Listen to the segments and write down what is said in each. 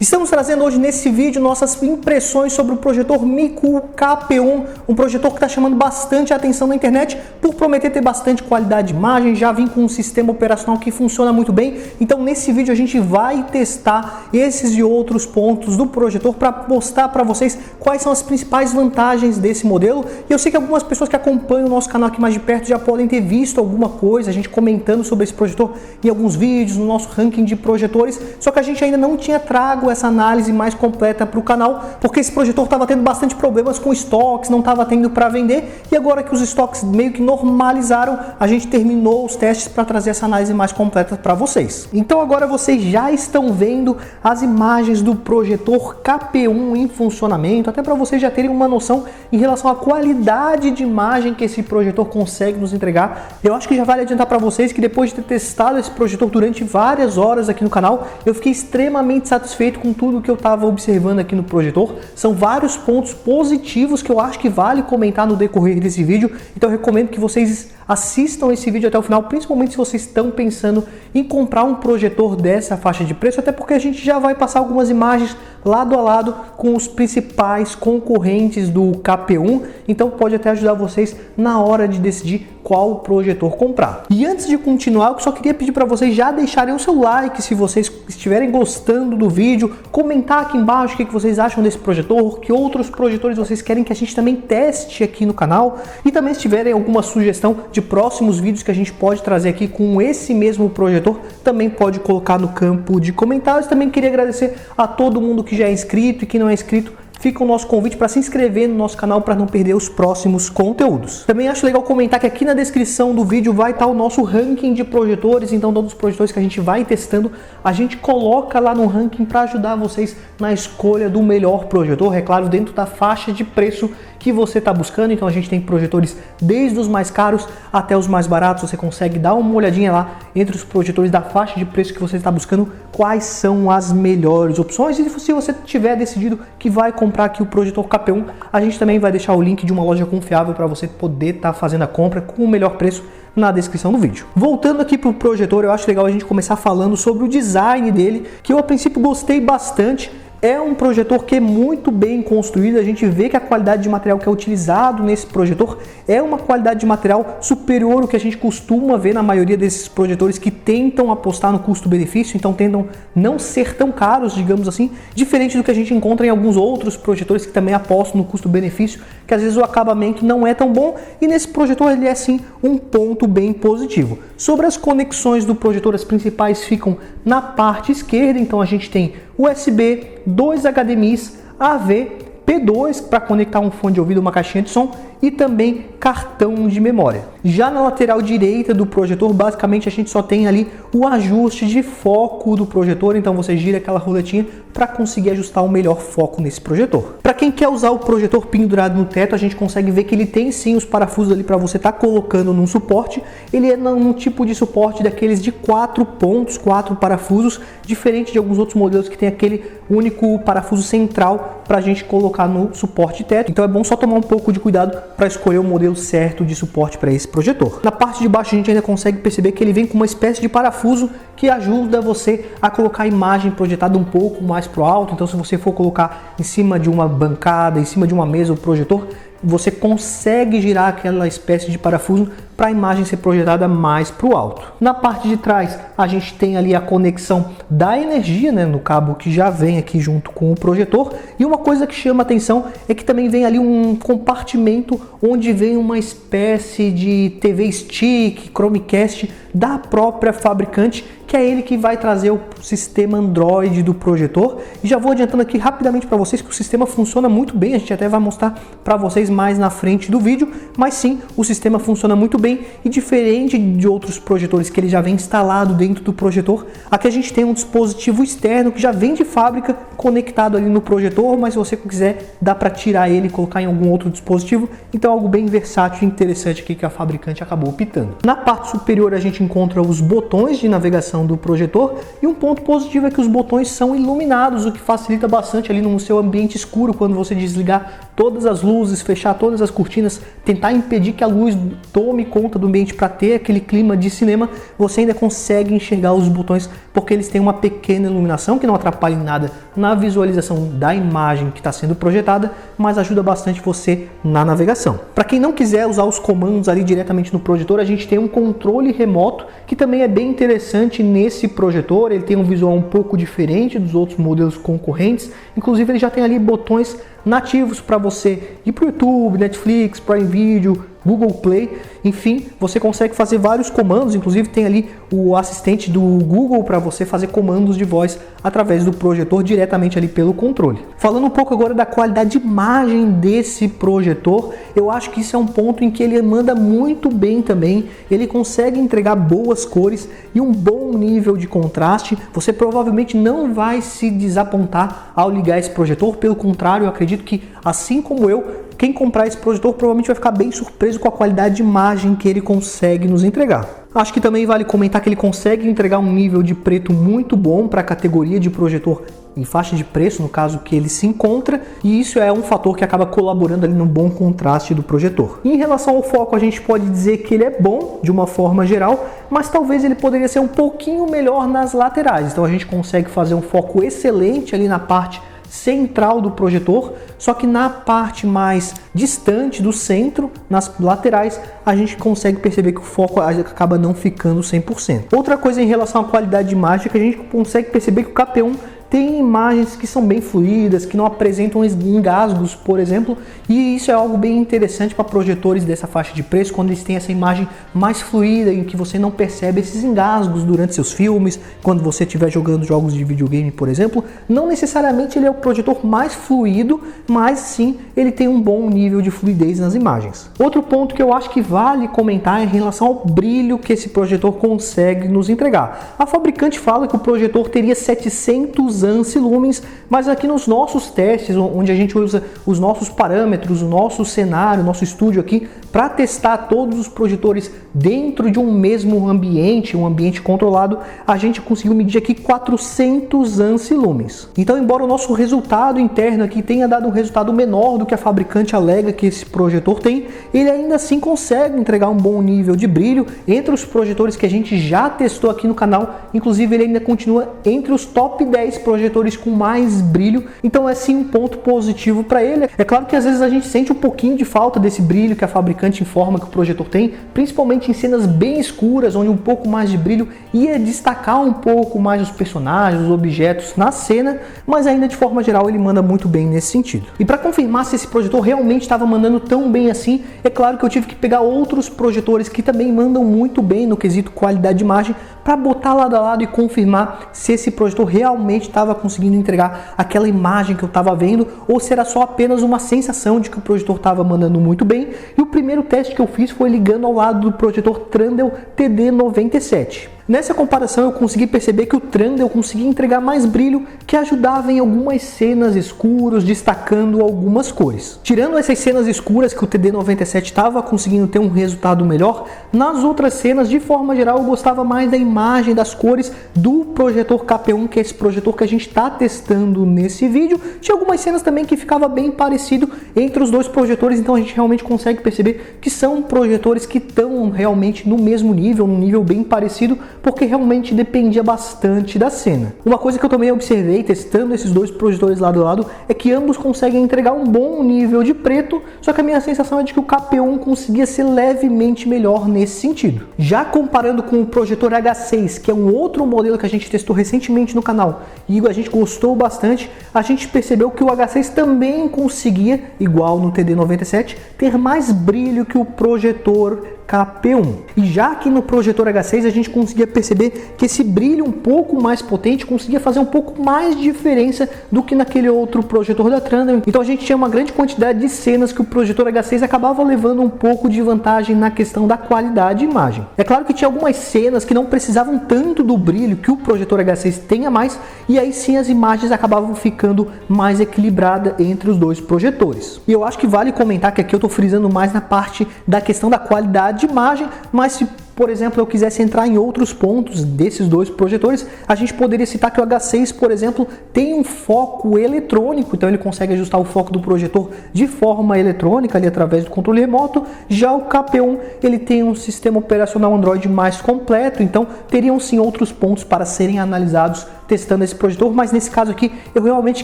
Estamos trazendo hoje nesse vídeo nossas impressões sobre o projetor Miku KP1, um projetor que está chamando bastante a atenção na internet por prometer ter bastante qualidade de imagem, já vem com um sistema operacional que funciona muito bem. Então nesse vídeo a gente vai testar esses e outros pontos do projetor para mostrar para vocês quais são as principais vantagens desse modelo. E eu sei que algumas pessoas que acompanham o nosso canal aqui mais de perto já podem ter visto alguma coisa, a gente comentando sobre esse projetor em alguns vídeos, no nosso ranking de projetores, só que a gente ainda não tinha trago essa análise mais completa para o canal, porque esse projetor estava tendo bastante problemas com estoques, não estava tendo para vender, e agora que os estoques meio que normalizaram, a gente terminou os testes para trazer essa análise mais completa para vocês. Então agora vocês já estão vendo as imagens do projetor KP1 em funcionamento, até para vocês já terem uma noção em relação à qualidade de imagem que esse projetor consegue nos entregar. Eu acho que já vale adiantar para vocês que depois de ter testado esse projetor durante várias horas aqui no canal, eu fiquei extremamente satisfeito com tudo que eu estava observando aqui no projetor. São vários pontos positivos que eu acho que vale comentar no decorrer desse vídeo, então eu recomendo que vocês assistam esse vídeo até o final, principalmente se vocês estão pensando em comprar um projetor dessa faixa de preço, até porque a gente já vai passar algumas imagens lado a lado com os principais concorrentes do KP1, então pode até ajudar vocês na hora de decidir qual projetor comprar. E antes de continuar, eu só queria pedir para vocês já deixarem o seu like se vocês estiverem gostando do vídeo, comentar aqui embaixo o que vocês acham desse projetor, que outros projetores vocês querem que a gente também teste aqui no canal, e também se tiverem alguma sugestão de próximos vídeos que a gente pode trazer aqui com esse mesmo projetor, também pode colocar no campo de comentários. Também queria agradecer a todo mundo que já é inscrito e que não é inscrito. Fica o nosso convite para se inscrever no nosso canal para não perder os próximos conteúdos. Também acho legal comentar que aqui na descrição do vídeo vai estar o nosso ranking de projetores, então todos os projetores que a gente vai testando, a gente coloca lá no ranking para ajudar vocês na escolha do melhor projetor, é claro, dentro da faixa de preço que você está buscando. Então a gente tem projetores desde os mais caros até os mais baratos, você consegue dar uma olhadinha lá entre os projetores da faixa de preço que você está buscando, quais são as melhores opções. E se você tiver decidido que vai comprar aqui o projetor KP1, a gente também vai deixar o link de uma loja confiável para você poder estar fazendo a compra com o melhor preço na descrição do vídeo. Voltando aqui para o projetor, eu acho legal a gente começar falando sobre o design dele, que eu a princípio gostei bastante. É um projetor que é muito bem construído, a gente vê que a qualidade de material que é utilizado nesse projetor é uma qualidade de material superior ao que a gente costuma ver na maioria desses projetores que tentam apostar no custo-benefício, então tentam não ser tão caros, digamos assim, diferente do que a gente encontra em alguns outros projetores que também apostam no custo-benefício, que às vezes o acabamento não é tão bom, e nesse projetor ele é sim um ponto bem positivo. Sobre as conexões do projetor, as principais ficam na parte esquerda, então a gente tem USB, 2 HDMIs, AV, P2 para conectar um fone de ouvido, uma caixinha de som, e também cartão de memória. Já na lateral direita do projetor, basicamente a gente só tem ali o ajuste de foco do projetor, então você gira aquela roletinha para conseguir ajustar o melhor foco nesse projetor. Para quem quer usar o projetor pendurado no teto, a gente consegue ver que ele tem sim os parafusos ali para você estar colocando num suporte. Ele é num tipo de suporte daqueles de 4 pontos, 4 parafusos, diferente de alguns outros modelos que tem aquele único parafuso central para a gente colocar no suporte de teto. Então é bom só tomar um pouco de cuidado para escolher o modelo certo de suporte para esse projetor. Na parte de baixo a gente ainda consegue perceber que ele vem com uma espécie de parafuso que ajuda você a colocar a imagem projetada um pouco mais para o alto. Então se você for colocar em cima de uma bancada, em cima de uma mesa o projetor, você consegue girar aquela espécie de parafuso para a imagem ser projetada mais para o alto. Na parte de trás a gente tem ali a conexão da energia, né, no cabo que já vem aqui junto com o projetor, e uma coisa que chama atenção é que também vem ali um compartimento onde vem uma espécie de TV Stick, Chromecast da própria fabricante, que é ele que vai trazer o sistema Android do projetor. E já vou adiantando aqui rapidamente para vocês que o sistema funciona muito bem, a gente até vai mostrar para vocês mais na frente do vídeo, mas sim, o sistema funciona muito bem, e diferente de outros projetores que ele já vem instalado dentro do projetor, aqui a gente tem um dispositivo externo que já vem de fábrica conectado ali no projetor, mas se você quiser dá para tirar ele e colocar em algum outro dispositivo, então algo bem versátil e interessante aqui que a fabricante acabou optando. Na parte superior a gente encontra os botões de navegação do projetor, e um ponto positivo é que os botões são iluminados, o que facilita bastante ali no seu ambiente escuro, quando você desligar todas as luzes, fechar todas as cortinas, tentar impedir que a luz tome conta conta do ambiente para ter aquele clima de cinema, você ainda consegue enxergar os botões porque eles têm uma pequena iluminação que não atrapalha em nada na visualização da imagem que está sendo projetada, mas ajuda bastante você na navegação. Para quem não quiser usar os comandos ali diretamente no projetor, a gente tem um controle remoto que também é bem interessante nesse projetor. Ele tem um visual um pouco diferente dos outros modelos concorrentes, inclusive ele já tem ali botões nativos para você ir para o YouTube, Netflix, Prime Video, Google Play, enfim, você consegue fazer vários comandos, inclusive tem ali o assistente do Google para você fazer comandos de voz através do projetor diretamente ali pelo controle. Falando um pouco agora da qualidade de imagem desse projetor, eu acho que isso é um ponto em que ele manda muito bem também, ele consegue entregar boas cores e um bom nível de contraste. Você provavelmente não vai se desapontar ao ligar esse projetor, pelo contrário, eu acredito que assim como eu, quem comprar esse projetor provavelmente vai ficar bem surpreso com a qualidade de imagem que ele consegue nos entregar. Acho que também vale comentar que ele consegue entregar um nível de preto muito bom para a categoria de projetor em faixa de preço, no caso que ele se encontra, e isso é um fator que acaba colaborando ali no bom contraste do projetor. E em relação ao foco, a gente pode dizer que ele é bom de uma forma geral, mas talvez ele poderia ser um pouquinho melhor nas laterais. Então a gente consegue fazer um foco excelente ali na parte central do projetor, só que na parte mais distante do centro, nas laterais, a gente consegue perceber que o foco acaba não ficando 100%. Outra coisa em relação à qualidade de imagem é que a gente consegue perceber que o KP1 tem imagens que são bem fluídas, que não apresentam engasgos, por exemplo, e isso é algo bem interessante para projetores dessa faixa de preço, quando eles têm essa imagem mais fluida, em que você não percebe esses engasgos durante seus filmes, quando você estiver jogando jogos de videogame, por exemplo. Não necessariamente ele é o projetor mais fluido, mas sim ele tem um bom nível de fluidez nas imagens. Outro ponto que eu acho que vale comentar é em relação ao brilho que esse projetor consegue nos entregar. A fabricante fala que o projetor teria 700 ANSI-lumens, mas aqui nos nossos testes, onde a gente usa os nossos parâmetros, o nosso cenário, o nosso estúdio aqui, para testar todos os projetores dentro de um mesmo ambiente, um ambiente controlado, a gente conseguiu medir aqui 400 ANSI-lumens. Então, embora o nosso resultado interno aqui tenha dado um resultado menor do que a fabricante alega que esse projetor tem, ele ainda assim consegue entregar um bom nível de brilho entre os projetores que a gente já testou aqui no canal. Inclusive, ele ainda continua entre os top 10 projetores com mais brilho, então é sim um ponto positivo para ele. É claro que às vezes a gente sente um pouquinho de falta desse brilho que a fabricante informa que o projetor tem, principalmente em cenas bem escuras, onde um pouco mais de brilho ia destacar um pouco mais os personagens, os objetos na cena, mas ainda de forma geral ele manda muito bem nesse sentido. E para confirmar se esse projetor realmente estava mandando tão bem assim, é claro que eu tive que pegar outros projetores que também mandam muito bem no quesito qualidade de imagem, para botar lado a lado e confirmar se esse projetor realmente estava conseguindo entregar aquela imagem que eu estava vendo, ou se era só apenas uma sensação de que o projetor estava mandando muito bem. E o primeiro teste que eu fiz foi ligando ao lado do projetor Trundle TD97. Nessa comparação eu consegui perceber que o Trundle conseguia entregar mais brilho, que ajudava em algumas cenas escuras, destacando algumas cores. Tirando essas cenas escuras que o TD97 estava conseguindo ter um resultado melhor, nas outras cenas, de forma geral, eu gostava mais da imagem, das cores do projetor KP1, que é esse projetor que a gente está testando nesse vídeo. Tinha algumas cenas também que ficava bem parecido entre os dois projetores, então a gente realmente consegue perceber que são projetores que estão realmente no mesmo nível, num nível bem parecido, porque realmente dependia bastante da cena. Uma coisa que eu também observei testando esses dois projetores lado a lado é que ambos conseguem entregar um bom nível de preto, só que a minha sensação é de que o KP1 conseguia ser levemente melhor nesse sentido. Já comparando com o projetor H6, que é um outro modelo que a gente testou recentemente no canal e a gente gostou bastante, a gente percebeu que o H6 também conseguia, igual no TD97, ter mais brilho que o projetor KP1. E já que no projetor H6 a gente conseguia perceber que esse brilho um pouco mais potente conseguia fazer um pouco mais de diferença do que naquele outro projetor da Trundle. Então a gente tinha uma grande quantidade de cenas que o projetor H6 acabava levando um pouco de vantagem na questão da qualidade de imagem. É claro que tinha algumas cenas que não precisavam tanto do brilho que o projetor H6 tenha mais, e aí sim as imagens acabavam ficando mais equilibradas entre os dois projetores. E eu acho que vale comentar que aqui eu estou frisando mais na parte da questão da qualidade de imagem, mas se por exemplo, eu quisesse entrar em outros pontos desses dois projetores, a gente poderia citar que o H6, por exemplo, tem um foco eletrônico, então ele consegue ajustar o foco do projetor de forma eletrônica ali através do controle remoto. Já o KP1, ele tem um sistema operacional Android mais completo, então teriam sim outros pontos para serem analisados testando esse projetor, mas nesse caso aqui eu realmente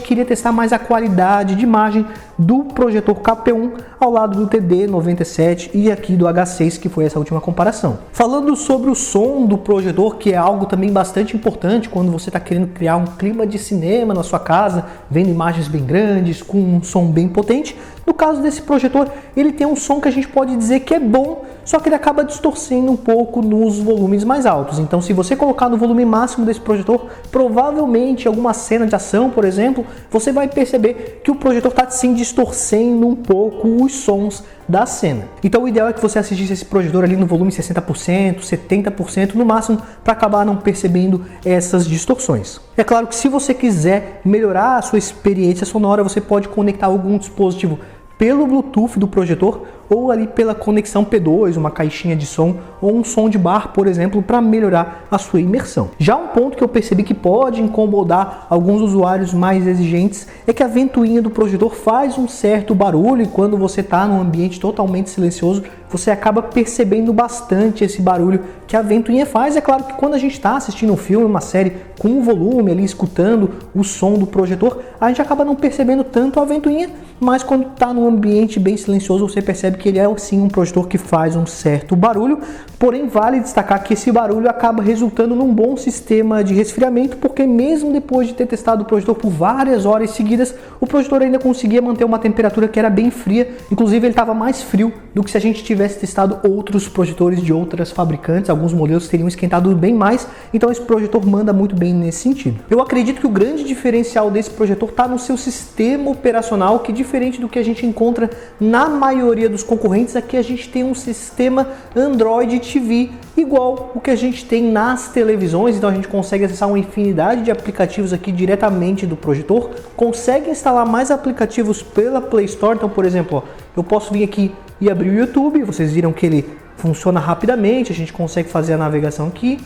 queria testar mais a qualidade de imagem do projetor KP1 ao lado do TD97 e aqui do H6, que foi essa última comparação. Falando sobre o som do projetor, que é algo também bastante importante quando você está querendo criar um clima de cinema na sua casa, vendo imagens bem grandes, com um som bem potente. No caso desse projetor, ele tem um som que a gente pode dizer que é bom, só que ele acaba distorcendo um pouco nos volumes mais altos. Então, se você colocar no volume máximo desse projetor, provavelmente alguma cena de ação, por exemplo, você vai perceber que o projetor está sim distorcendo um pouco os sons da cena. Então, o ideal é que você assistisse esse projetor ali no volume 60%, 70% no máximo, para acabar não percebendo essas distorções. É claro que se você quiser melhorar a sua experiência sonora, você pode conectar algum dispositivo pelo Bluetooth do projetor ou ali pela conexão P2, uma caixinha de som ou um som de bar, por exemplo, para melhorar a sua imersão. Já um ponto que eu percebi que pode incomodar alguns usuários mais exigentes é que a ventoinha do projetor faz um certo barulho e quando você está num ambiente totalmente silencioso, você acaba percebendo bastante esse barulho que a ventoinha faz. É claro que quando a gente está assistindo um filme, uma série com o volume ali, escutando o som do projetor, a gente acaba não percebendo tanto a ventoinha, mas quando está num ambiente bem silencioso, você percebe que ele é sim um projetor que faz um certo barulho. Porém, vale destacar que esse barulho acaba resultando num bom sistema de resfriamento, porque mesmo depois de ter testado o projetor por várias horas seguidas, o projetor ainda conseguia manter uma temperatura que era bem fria. Inclusive, ele estava mais frio do que se a gente tivesse testado outros projetores de outras fabricantes. Alguns modelos teriam esquentado bem mais, então esse projetor manda muito bem nesse sentido. Eu acredito que o grande diferencial desse projetor está no seu sistema operacional, que diferente do que a gente encontra na maioria dos concorrentes, aqui a gente tem um sistema Android TV igual o que a gente tem nas televisões, então a gente consegue acessar uma infinidade de aplicativos aqui diretamente do projetor, consegue instalar mais aplicativos pela Play Store. Então, por exemplo, eu posso vir aqui e abrir o YouTube, vocês viram que ele funciona rapidamente, a gente consegue fazer a navegação aqui.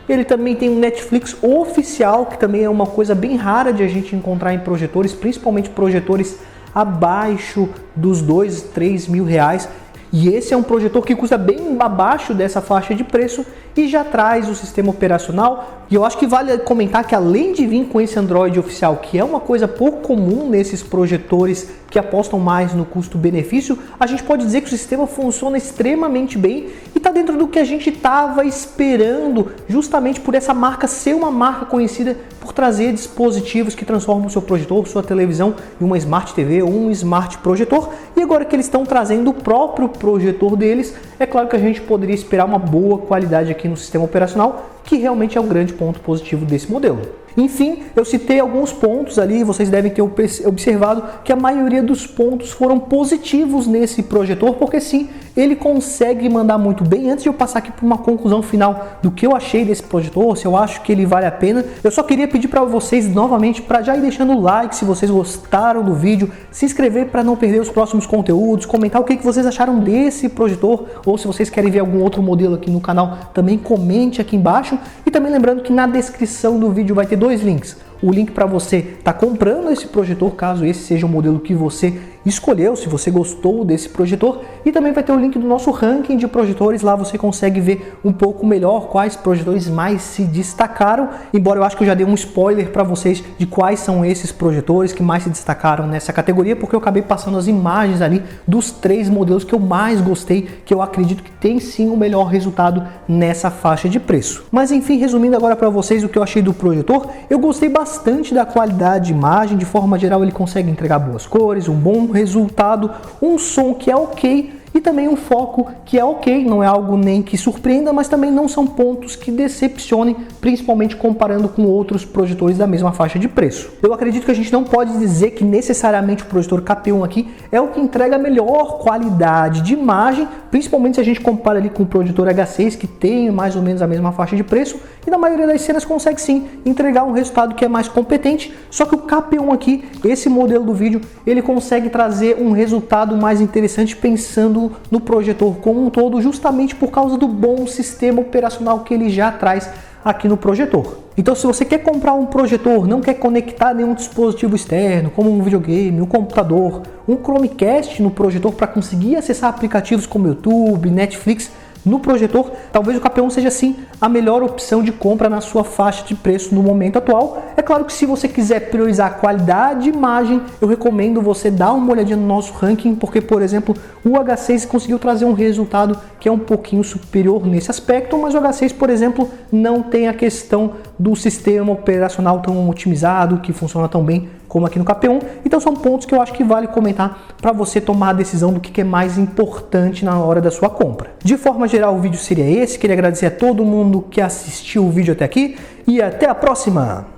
Ele também tem um Netflix oficial, que também é uma coisa bem rara de a gente encontrar em projetores, principalmente projetores abaixo dos 2, 3 mil reais. E esse é um projetor que custa bem abaixo dessa faixa de preço e já traz o sistema operacional. E eu acho que vale comentar que além de vir com esse Android oficial, que é uma coisa pouco comum nesses projetores que apostam mais no custo-benefício, a gente pode dizer que o sistema funciona extremamente bem e está dentro do que a gente estava esperando, justamente por essa marca ser uma marca conhecida por trazer dispositivos que transformam o seu projetor, sua televisão, em uma Smart TV ou um Smart Projetor. E agora que eles estão trazendo o próprio projetor deles, é claro que a gente poderia esperar uma boa qualidade aqui no sistema operacional, que realmente é um grande ponto positivo desse modelo. Enfim, eu citei alguns pontos ali, vocês devem ter observado que a maioria dos pontos foram positivos nesse projetor, porque sim, ele consegue mandar muito bem. Antes de eu passar aqui para uma conclusão final do que eu achei desse projetor, se eu acho que ele vale a pena, eu só queria pedir para vocês novamente para já ir deixando o like se vocês gostaram do vídeo, se inscrever para não perder os próximos conteúdos, comentar o que vocês acharam desse projetor, ou se vocês querem ver algum outro modelo aqui no canal, também comente aqui embaixo. E também lembrando que na descrição do vídeo vai ter dois links. O link para você estar comprando esse projetor, caso esse seja o modelo que você escolheu, se você gostou desse projetor, e também vai ter o link do nosso ranking de projetores. Lá você consegue ver um pouco melhor quais projetores mais se destacaram, embora eu acho que eu já dei um spoiler para vocês de quais são esses projetores que mais se destacaram nessa categoria, porque eu acabei passando as imagens ali dos 3 modelos que eu mais gostei, que eu acredito que tem sim o melhor resultado nessa faixa de preço. Mas enfim, resumindo agora para vocês o que eu achei do projetor, eu gostei bastante da qualidade de imagem. De forma geral, ele consegue entregar boas cores, um bom resultado, um som que é ok e também um foco que é ok, não é algo nem que surpreenda, mas também não são pontos que decepcionem, principalmente comparando com outros projetores da mesma faixa de preço. Eu acredito que a gente não pode dizer que necessariamente o projetor KP1 aqui é o que entrega a melhor qualidade de imagem, principalmente se a gente compara ali com o projetor H6, que tem mais ou menos a mesma faixa de preço, e na maioria das cenas consegue sim entregar um resultado que é mais competente. Só que o KP1 aqui, esse modelo do vídeo, ele consegue trazer um resultado mais interessante pensando pensando no projetor como um todo, justamente por causa do bom sistema operacional que ele já traz aqui no projetor. Então, se você quer comprar um projetor, não quer conectar nenhum dispositivo externo, como um videogame, um computador, um Chromecast no projetor para conseguir acessar aplicativos como YouTube, Netflix no projetor, talvez o KP1 seja sim a melhor opção de compra na sua faixa de preço no momento atual. É claro que se você quiser priorizar qualidade de imagem, eu recomendo você dar uma olhadinha no nosso ranking, porque, por exemplo, o H6 conseguiu trazer um resultado que é um pouquinho superior nesse aspecto, mas o H6, por exemplo, não tem a questão do sistema operacional tão otimizado, que funciona tão bem como aqui no KP1. Então são pontos que eu acho que vale comentar para você tomar a decisão do que é mais importante na hora da sua compra. De forma geral, o vídeo seria esse. Queria agradecer a todo mundo que assistiu o vídeo até aqui e até a próxima!